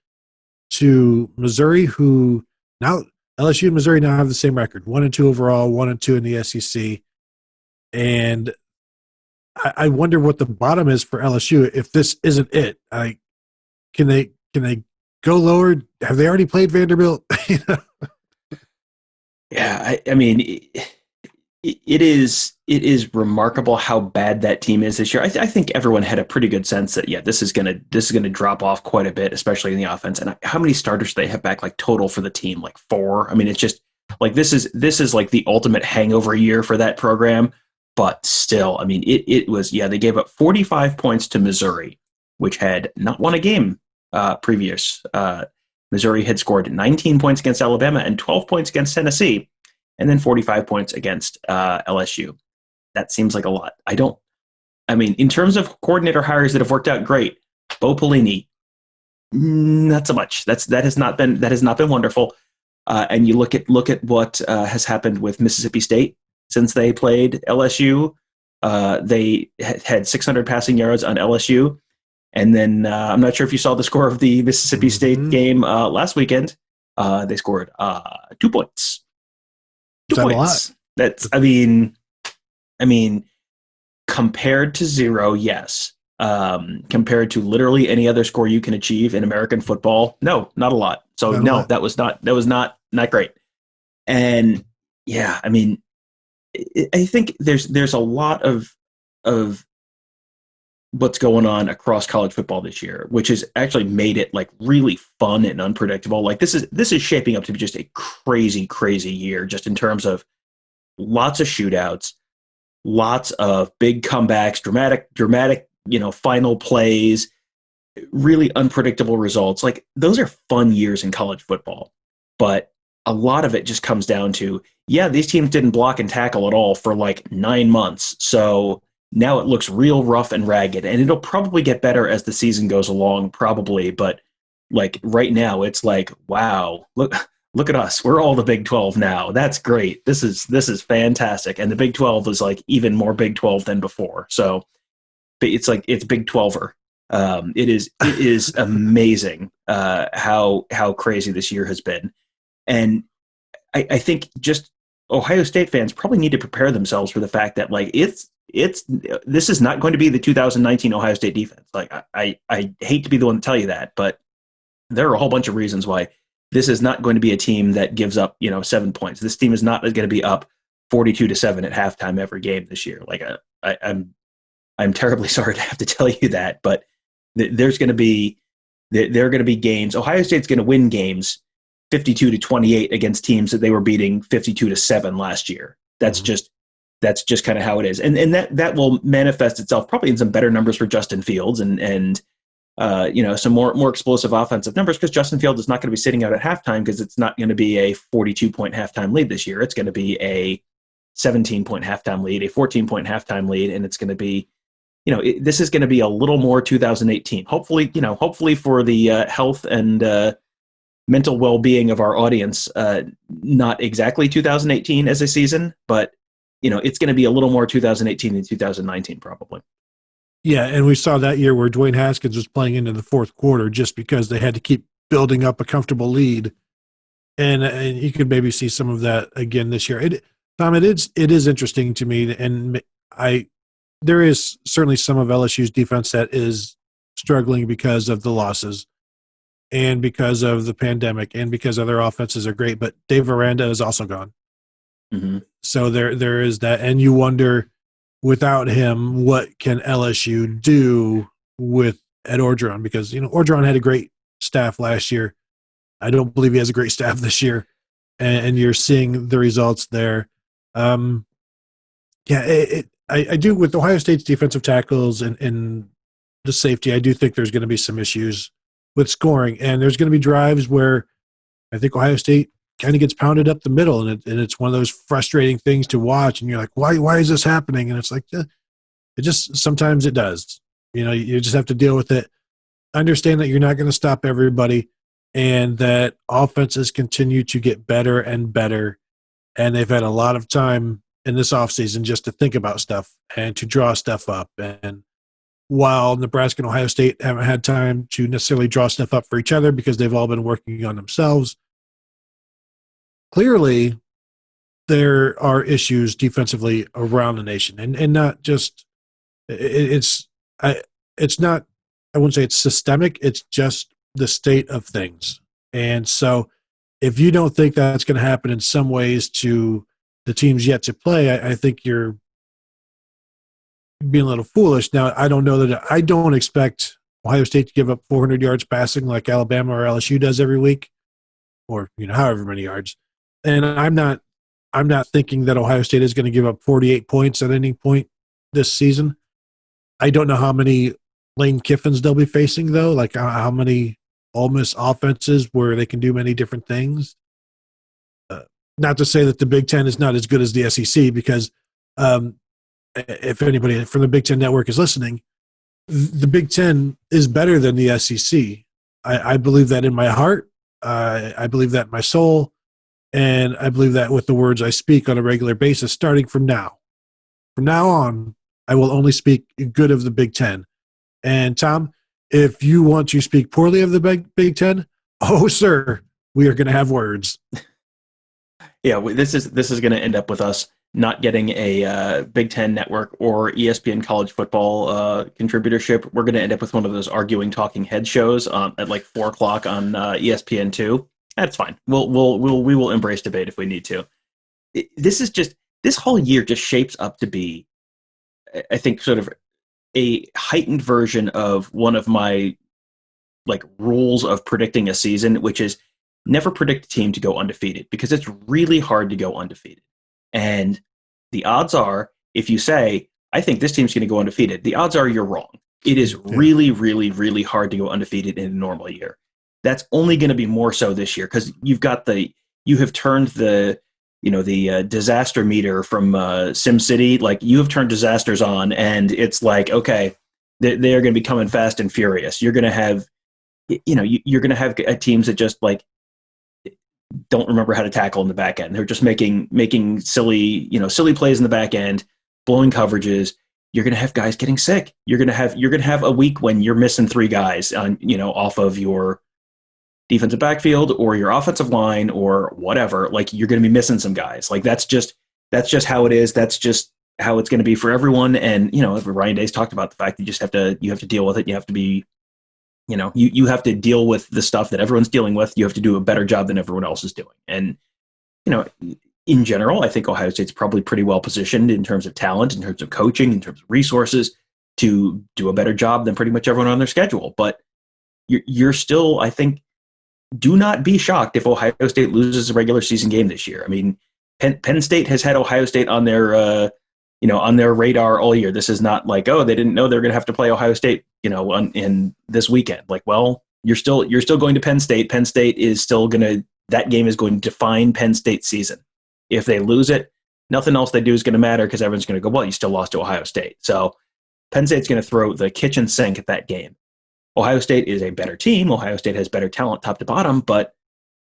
to Missouri, who now LSU and Missouri now have the same record, 1-2 overall, 1-2 in the SEC. And I wonder what the bottom is for LSU if this isn't it. Can they go lower? Have they already played Vanderbilt? Yeah, I mean, it is remarkable how bad that team is this year. I think everyone had a pretty good sense that this is gonna drop off quite a bit, especially in the offense. And how many starters do they have back, like total for the team? Like 4. I mean, it's just like this is like the ultimate hangover year for that program. But still, I mean, it was, they gave up 45 points to Missouri, which had not won a game previous. Missouri had scored 19 points against Alabama and 12 points against Tennessee, and then 45 points against LSU. That seems like a lot. I mean, in terms of coordinator hires that have worked out great, Bo Pelini, not so much. That has not been wonderful. And you look at what has happened with Mississippi State. Since they played LSU, they had 600 passing yards on LSU. And then I'm not sure if you saw the score of the Mississippi State game last weekend. They scored 2 points. 2 points. A lot? That's, I mean, compared to 0, yes. Compared to literally any other score you can achieve in American football, no, not a lot. So that was not great. And yeah, I mean, I think there's a lot of what's going on across college football this year, which has actually made it like really fun and unpredictable. Like this is shaping up to be just a crazy, crazy year, just in terms of lots of shootouts, lots of big comebacks, dramatic, final plays, really unpredictable results. Like those are fun years in college football, but a lot of it just comes down to, these teams didn't block and tackle at all for like 9 months. So now it looks real rough and ragged, and it'll probably get better as the season goes along, probably. But like right now, it's like, wow, look at us. We're all the Big 12 now. That's great. This is fantastic. And the Big 12 is like even more Big 12 than before. So it's like, it's Big 12er. It is amazing how crazy this year has been. And I think just Ohio State fans probably need to prepare themselves for the fact that like this is not going to be the 2019 Ohio State defense. Like I hate to be the one to tell you that, but there are a whole bunch of reasons why this is not going to be a team that gives up 7 points. This team is not going to be up 42-7 at halftime every game this year. Like I'm terribly sorry to have to tell you that, but there are going to be games. Ohio State's going to win games 52-28 against teams that they were beating 52-7 last year. That's just kind of how it is. And that will manifest itself probably in some better numbers for Justin Fields and some more explosive offensive numbers, because Justin Fields is not going to be sitting out at halftime, because it's not going to be a 42-point halftime lead this year. It's going to be a 17-point halftime lead, a 14-point halftime lead, and it's going to be, this is going to be a little more 2018. Hopefully for the health and mental well-being of our audience, not exactly 2018 as a season, but it's going to be a little more 2018 than 2019 probably. Yeah, and we saw that year where Dwayne Haskins was playing into the fourth quarter just because they had to keep building up a comfortable lead, and you could maybe see some of that again this year. Tom, it is interesting to me, and there is certainly some of LSU's defense that is struggling because of the losses and because of the pandemic and because other offenses are great, but Dave Aranda is also gone. Mm-hmm. So there is that, and you wonder, without him, what can LSU do with Ed Orgeron? Because Orgeron had a great staff last year. I don't believe he has a great staff this year, and you're seeing the results there. I do, with Ohio State's defensive tackles and the safety. I do think there's going to be some issues with scoring, and there's going to be drives where I think Ohio State kind of gets pounded up the middle, and it's one of those frustrating things to watch, and you're like, why is this happening? And it's like, it just, sometimes it does. You just have to deal with it. Understand that you're not going to stop everybody, and that offenses continue to get better and better, and they've had a lot of time in this offseason just to think about stuff and to draw stuff up. And while Nebraska and Ohio State haven't had time to necessarily draw stuff up for each other because they've all been working on themselves, clearly there are issues defensively around the nation, and not just it's not, I wouldn't say it's systemic, it's just the state of things. And so if you don't think that's going to happen in some ways to the teams yet to play, I think you're being a little foolish. Now, I don't expect Ohio State to give up 400 yards passing like Alabama or LSU does every week, or however many yards. And I'm not thinking that Ohio State is going to give up 48 points at any point this season. I don't know how many Lane Kiffins they'll be facing, though, like how many Ole Miss offenses where they can do many different things. Not to say that the Big Ten is not as good as the SEC, because if anybody from the Big Ten Network is listening, the Big Ten is better than the SEC. I believe that in my heart. I believe that in my soul. And I believe that with the words I speak on a regular basis, starting from now. From now on, I will only speak good of the Big Ten. And Tom, if you want to speak poorly of the Big Ten, oh, sir, we are going to have words. Yeah, this is going to end up with us not getting a Big Ten Network or ESPN college football contributorship. We're going to end up with one of those arguing talking head shows at like 4:00 on ESPN2. That's fine. We will embrace debate if we need to. This whole year just shapes up to be, I think, sort of a heightened version of one of my rules of predicting a season, which is never predict a team to go undefeated, because it's really hard to go undefeated. And the odds are, if you say, I think this team's going to go undefeated, the odds are you're wrong. It is really, really, really hard to go undefeated in a normal year. That's only going to be more so this year, because you have turned the disaster meter from SimCity. Like, you have turned disasters on, and it's like, okay, they're going to be coming fast and furious. You're going to have, you're going to have teams that just don't remember how to tackle in the back end. They're just making silly plays in the back end, blowing coverages. You're going to have guys getting sick. You're going to have a week when you're missing 3 guys on, off of your defensive backfield or your offensive line or whatever. Like, you're going to be missing some guys. Like, that's just how it is. That's just how it's going to be for everyone. And, Ryan Day's talked about the fact that you have to deal with it. You have to be, you have to deal with the stuff that everyone's dealing with. You have to do a better job than everyone else is doing. And, in general, I think Ohio State's probably pretty well positioned in terms of talent, in terms of coaching, in terms of resources, to do a better job than pretty much everyone on their schedule. But you're still, I think, do not be shocked if Ohio State loses a regular season game this year. I mean, Penn State has had Ohio State on their on their radar all year. This is not like, oh, they didn't know they're going to have to play Ohio State, in this weekend. Like, well, you're still going to Penn State. Penn State is still that game is going to define Penn State's season. If they lose it, nothing else they do is going to matter because everyone's going to go, well, you still lost to Ohio State. So Penn State's going to throw the kitchen sink at that game. Ohio State is a better team. Ohio State has better talent top to bottom, but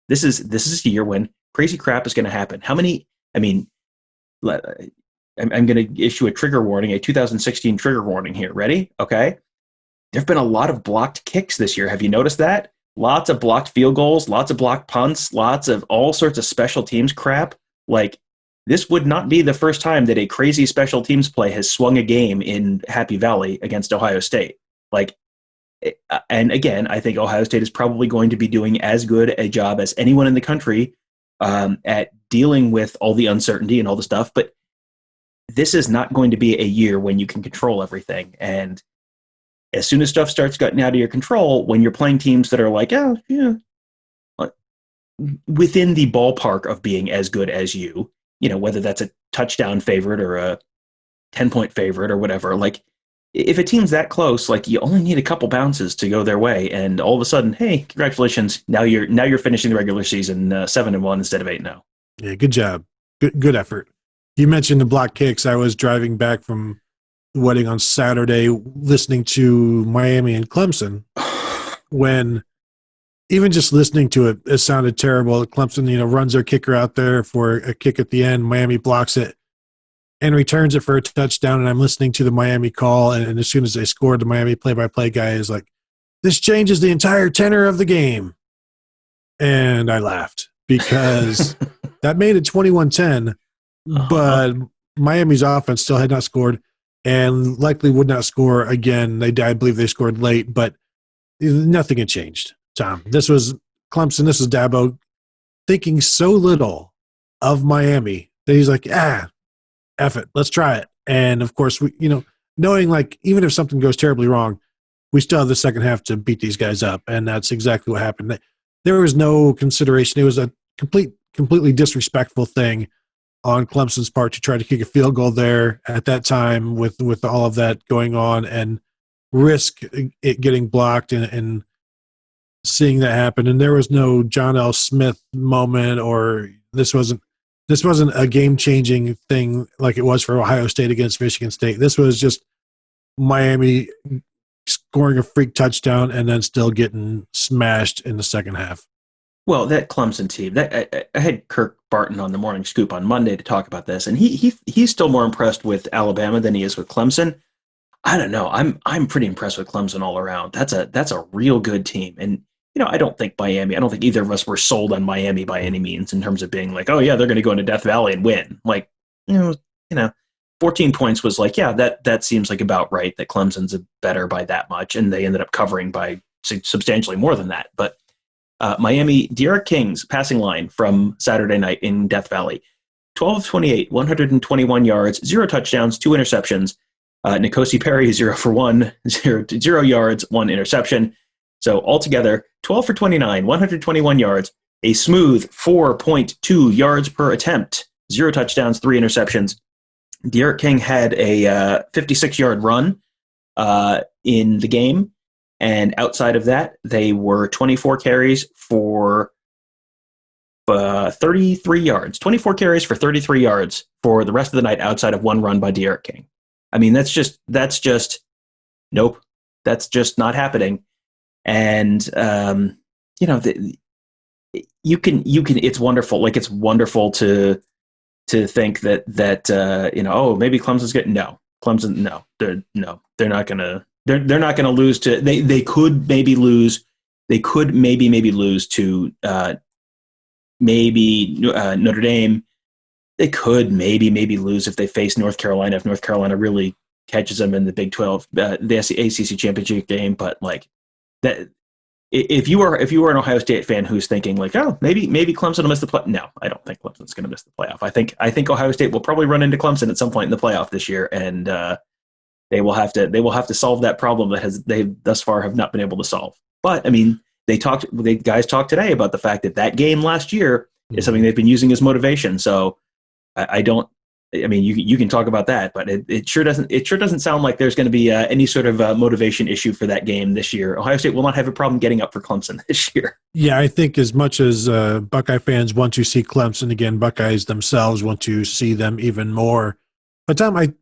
this is a year when crazy crap is going to happen. I'm going to issue a 2016 trigger warning here. Ready? Okay. There have been a lot of blocked kicks this year. Have you noticed that? Lots of blocked field goals, lots of blocked punts, lots of all sorts of special teams crap. Like, this would not be the first time that a crazy special teams play has swung a game in Happy Valley against Ohio State. Like, and again, I think Ohio State is probably going to be doing as good a job as anyone in the country at dealing with all the uncertainty and all the stuff. But this is not going to be a year when you can control everything. And as soon as stuff starts getting out of your control, when you're playing teams that are like, oh, yeah, within the ballpark of being as good as you, whether that's a touchdown favorite or a 10-point favorite or whatever, like, if a team's that close, like, you only need a couple bounces to go their way, and all of a sudden, hey, congratulations! Now you're finishing the regular season 7-1 instead of 8-0. Yeah, good job, good effort. You mentioned the block kicks. I was driving back from the wedding on Saturday, listening to Miami and Clemson. When even just listening to it, it sounded terrible. Clemson, runs their kicker out there for a kick at the end. Miami blocks it and returns it for a touchdown, and I'm listening to the Miami call, and as soon as they scored, the Miami play-by-play guy is like, this changes the entire tenor of the game. And I laughed because that made it 21-10, but Miami's offense still had not scored and likely would not score again. I believe they scored late, but nothing had changed, Tom. This was Clemson, this was Dabo thinking so little of Miami that he's like, F it, let's try it. And of course, we, knowing like even if something goes terribly wrong, we still have the second half to beat these guys up, and that's exactly what happened. There was no consideration. It was a completely disrespectful thing on Clemson's part to try to kick a field goal there at that time with all of that going on and risk it getting blocked and seeing that happen. And there was no John L. Smith moment, or this wasn't a game-changing thing like it was for Ohio State against Michigan State. This was just Miami scoring a freak touchdown and then still getting smashed in the second half. Well, that Clemson team, I had Kirk Barton on the Morning Scoop on Monday to talk about this, and he's still more impressed with Alabama than he is with Clemson. I don't know. I'm pretty impressed with Clemson all around. That's a real good team, and I don't think either of us were sold on Miami by any means in terms of being like, oh yeah, they're going to go into Death Valley and win. Like, 14 points was like, yeah, that seems like about right, that Clemson's better by that much, and they ended up covering by substantially more than that. But Miami, De'Ara King's passing line from Saturday night in Death Valley, 12 of 28, 121 yards, 0 touchdowns, 2 interceptions. N'Kosi Perry, 0 for 1, 0 yards, 1 interception. So altogether, 12 for 29, 121 yards, a smooth 4.2 yards per attempt, 0 touchdowns, 3 interceptions. De'Ara King had a 56-yard run in the game, and outside of that, they were 24 carries for 33 yards. 24 carries for 33 yards for the rest of the night outside of one run by De'Ara King. I mean, that's just nope. That's just not happening. And you can it's wonderful. Like, it's wonderful to think that oh, maybe Clemson's getting Clemson. No, they're not gonna lose to they could maybe lose. They could maybe lose to Notre Dame. They could maybe lose if they face North Carolina, if North Carolina really catches them in the Big 12, the ACC championship game. But like that, if you are an Ohio State fan who's thinking like, oh, maybe Clemson will miss the play. No, I don't think Clemson's going to miss the playoff. I think Ohio State will probably run into Clemson at some point in the playoff this year, and they will have to solve that problem that they thus far have not been able to solve. But I mean, the guys talked today about the fact that game last year is something they've been using as motivation. So I don't I mean, you can talk about that, but it sure doesn't sound like there's going to be any sort of motivation issue for that game this year. Ohio State will not have a problem getting up for Clemson this year. Yeah, I think as much as Buckeye fans want to see Clemson again, Buckeyes themselves want to see them even more. But Tom, I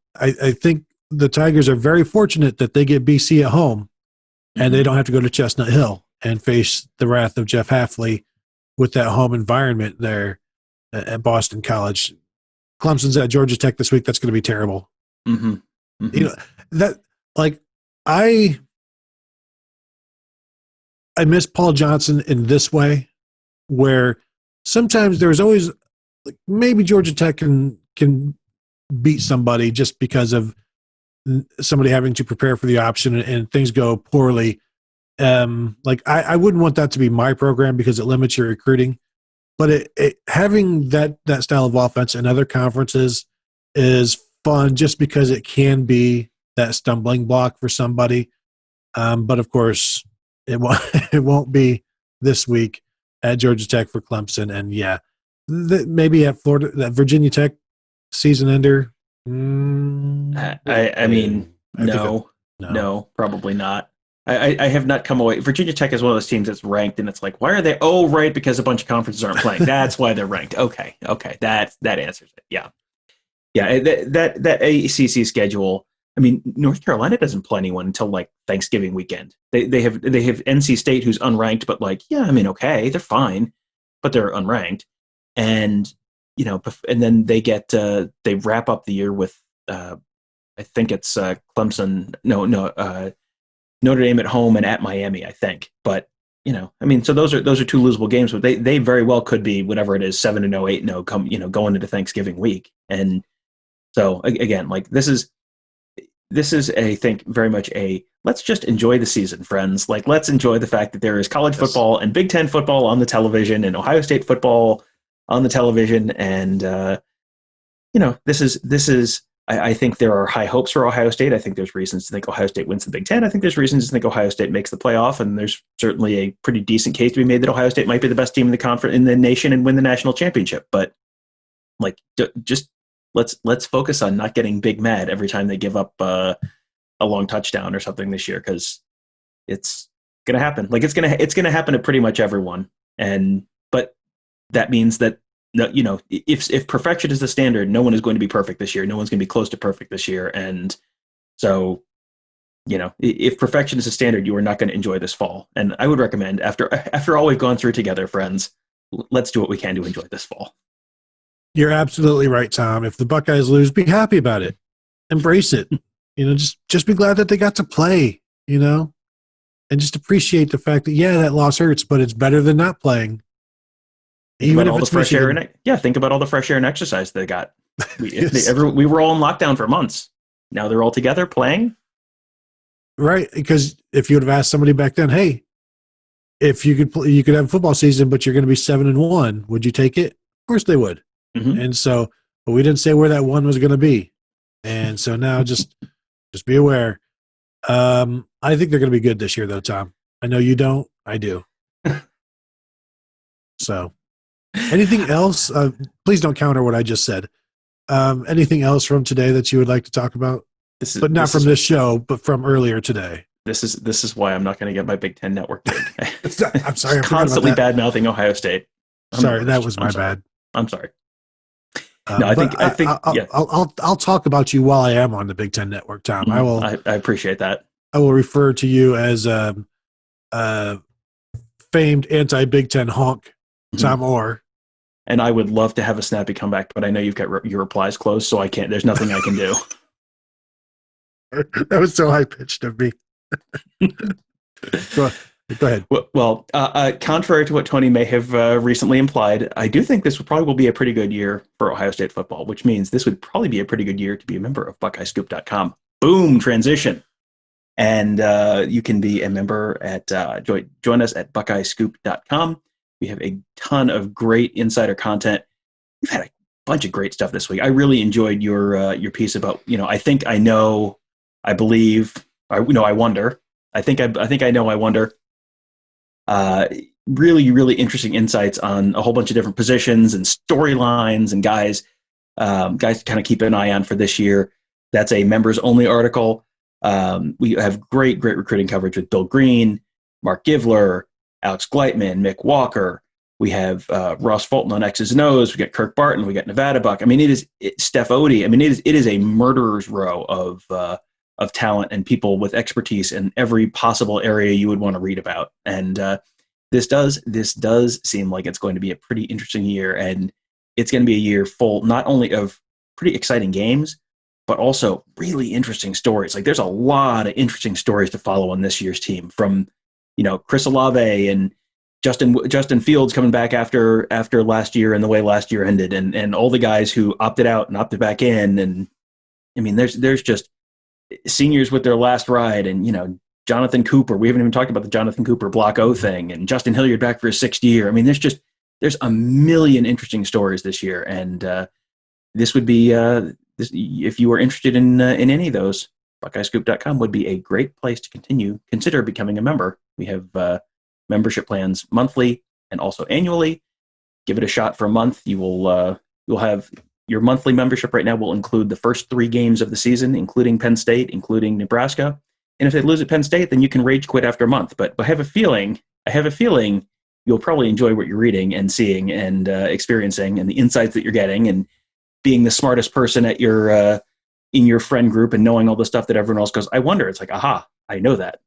think the Tigers are very fortunate that they get BC at home, and they don't have to go to Chestnut Hill and face the wrath of Jeff Hafley with that home environment there at Boston College. Clemson's at Georgia Tech this week. That's going to be terrible. Mm-hmm. Mm-hmm. You know that, like, I miss Paul Johnson in this way, where sometimes there's always, like, maybe Georgia Tech can beat somebody just because of somebody having to prepare for the option and things go poorly. Like, I wouldn't want that to be my program because it limits your recruiting. But having that style of offense in other conferences is fun just because it can be that stumbling block for somebody. But of course, it won't be this week at Georgia Tech for Clemson. And yeah, maybe at Florida, that Virginia Tech season ender. I mean, no, probably not. I have not come away. Virginia Tech is one of those teams that's ranked, and it's like, why are they? Oh, right, because a bunch of conferences aren't playing. That's why they're ranked. Okay, that answers it. Yeah. That ACC schedule. I mean, North Carolina doesn't play anyone until like Thanksgiving weekend. They have NC State, who's unranked, but like, yeah, I mean, okay, they're fine, but they're unranked, and and then they they wrap up the year with I think it's Clemson. No. Notre Dame at home and at Miami, I think. But I mean, so those are two losable games, but they very well could be whatever it is, 7-0, 8-0, going into Thanksgiving week. And so again, like this is I think very much let's just enjoy the season, friends. Like, let's enjoy the fact that there is college football and Big Ten football on the television and Ohio State football on the television, and this is. I think there are high hopes for Ohio State. I think there's reasons to think Ohio State wins the Big Ten. I think there's reasons to think Ohio State makes the playoff, and there's certainly a pretty decent case to be made that Ohio State might be the best team in the conference in the nation and win the national championship. But like, just let's focus on not getting big mad every time they give up a long touchdown or something this year, because it's gonna happen. Like, it's gonna happen to pretty much everyone. But that means that. No, if perfection is the standard, no one is going to be perfect this year. No one's going to be close to perfect this year. And so, if perfection is the standard, you are not going to enjoy this fall. And I would recommend, after all we've gone through together, friends, let's do what we can to enjoy this fall. You're absolutely right, Tom. If the Buckeyes lose, be happy about it. Embrace it. Just be glad that they got to play, and just appreciate the fact that, yeah, that loss hurts, but it's better than not playing. Think about all the fresh air think about all the fresh air and exercise they got. We were all in lockdown for months. Now they're all together playing. Right, because if you would have asked somebody back then, hey, if you could have a football season, but you're going to be 7-1, would you take it? Of course they would. Mm-hmm. And so, but we didn't say where that one was going to be. And so now just be aware. I think they're going to be good this year, though, Tom. I know you don't. I do. So. Anything else? Please don't counter what I just said. Anything else from today that you would like to talk about? But not from this show, but from earlier today. This is why I'm not going to get my Big Ten Network gig. I'm sorry. I'm constantly bad-mouthing Ohio State. Sorry, that was my bad. I'm sorry. No, I think yeah. I'll talk about you while I am on the Big Ten Network, Tom. I appreciate that. I will refer to you as famed anti-Big Ten honk, Tom Orr. And I would love to have a snappy comeback, but I know you've got your replies closed, so I can't. There's nothing I can do. That was so high-pitched of me. Go ahead. Well, contrary to what Tony may have recently implied, I do think this will be a pretty good year for Ohio State football, which means this would probably be a pretty good year to be a member of BuckeyeScoop.com. Boom, transition. And you can be a member at join us at BuckeyeScoop.com. We have a ton of great insider content. We've had a bunch of great stuff this week. I really enjoyed your piece about, I think I know, I believe, I wonder. I think I know, I wonder. Really, really interesting insights on a whole bunch of different positions and storylines and guys. guys to kind of keep an eye on for this year. That's a members only article. We have great recruiting coverage with Bill Green, Mark Givler, Alex Gleitman, Mick Walker. We have Ross Fulton on X's and O's. We got Kirk Barton. We got Nevada Buck. I mean, Steph Odie. I mean, it is a murderer's row of talent and people with expertise in every possible area you would want to read about. And this does seem like it's going to be a pretty interesting year, and it's going to be a year full not only of pretty exciting games, but also really interesting stories. Like, there's a lot of interesting stories to follow on this year's team, from Chris Olave and Justin Fields coming back after last year and the way last year ended, and all the guys who opted out and opted back in. And I mean, there's just seniors with their last ride, and Jonathan Cooper. We haven't even talked about the Jonathan Cooper Block O thing, and Justin Hilliard back for his 6th year. I mean, there's a million interesting stories this year, and this would be if you were interested in any of those, BuckeyeScoop.com would be a great place to consider becoming a member. We have membership plans monthly and also annually. Give it a shot for a month. You'll have your monthly membership right now will include the first 3 games of the season, including Penn State, including Nebraska. And if they lose at Penn State, then you can rage quit after a month. But I have a feeling you'll probably enjoy what you're reading and seeing and experiencing, and the insights that you're getting, and being the smartest person at your in your friend group and knowing all the stuff that everyone else goes, I wonder. It's like, aha, I know that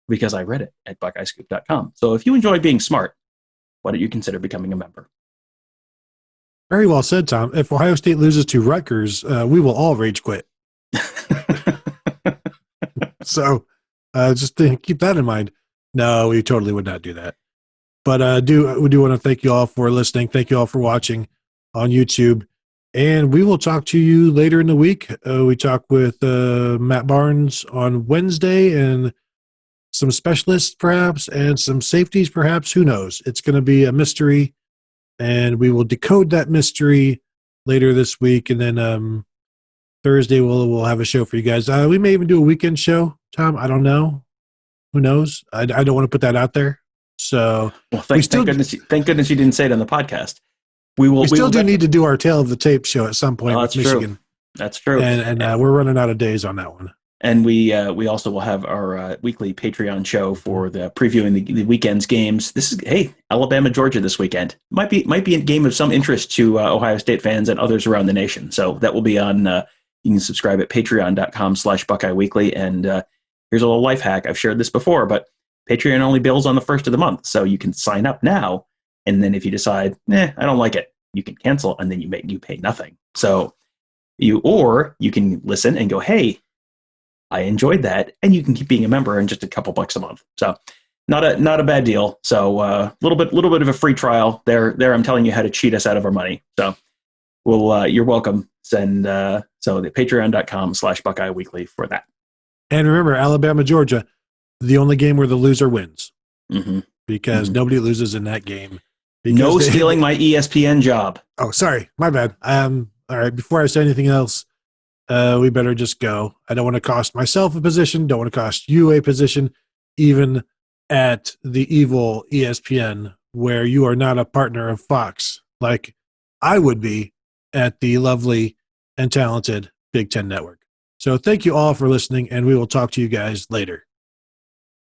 because I read it at BuckeyeScoop.com. So if you enjoy being smart, why don't you consider becoming a member? Very well said, Tom. If Ohio State loses to Rutgers, we will all rage quit. So just keep that in mind. No, we totally would not do that. But we do want to thank you all for listening. Thank you all for watching on YouTube. And we will talk to you later in the week. We talk with Matt Barnes on Wednesday, and some specialists perhaps, and some safeties perhaps. Who knows? It's going to be a mystery, and we will decode that mystery later this week. And then Thursday we'll have a show for you guys. We may even do a weekend show, Tom. I don't know. Who knows? I don't want to put that out there. So thank goodness you didn't say it on the podcast. We still need to do our Tale of the Tape show at some point with Michigan. True. That's true. And we're running out of days on that one. And we also will have our weekly Patreon show for the previewing the weekend's games. This is Alabama, Georgia this weekend. Might be a game of some interest to Ohio State fans and others around the nation. So that will be on. You can subscribe at patreon.com/Buckeye Weekly. And here's a little life hack. I've shared this before, but Patreon only bills on the 1st of the month, so you can sign up now. And then if you decide, I don't like it, you can cancel, and then you pay nothing. So you can listen and go, hey, I enjoyed that, and you can keep being a member in just a couple bucks a month. So not a bad deal. So little bit of a free trial there. I'm telling you how to cheat us out of our money. So you're welcome. Send so the patreon.com/Buckeye Weekly for that. And remember, Alabama, Georgia, the only game where the loser wins. Mm-hmm. Because nobody loses in that game. No stealing my ESPN job. Oh, sorry. My bad. All right. Before I say anything else, we better just go. I don't want to cost myself a position. Don't want to cost you a position, even at the evil ESPN, where you are not a partner of Fox, like I would be at the lovely and talented Big Ten Network. So thank you all for listening, and we will talk to you guys later.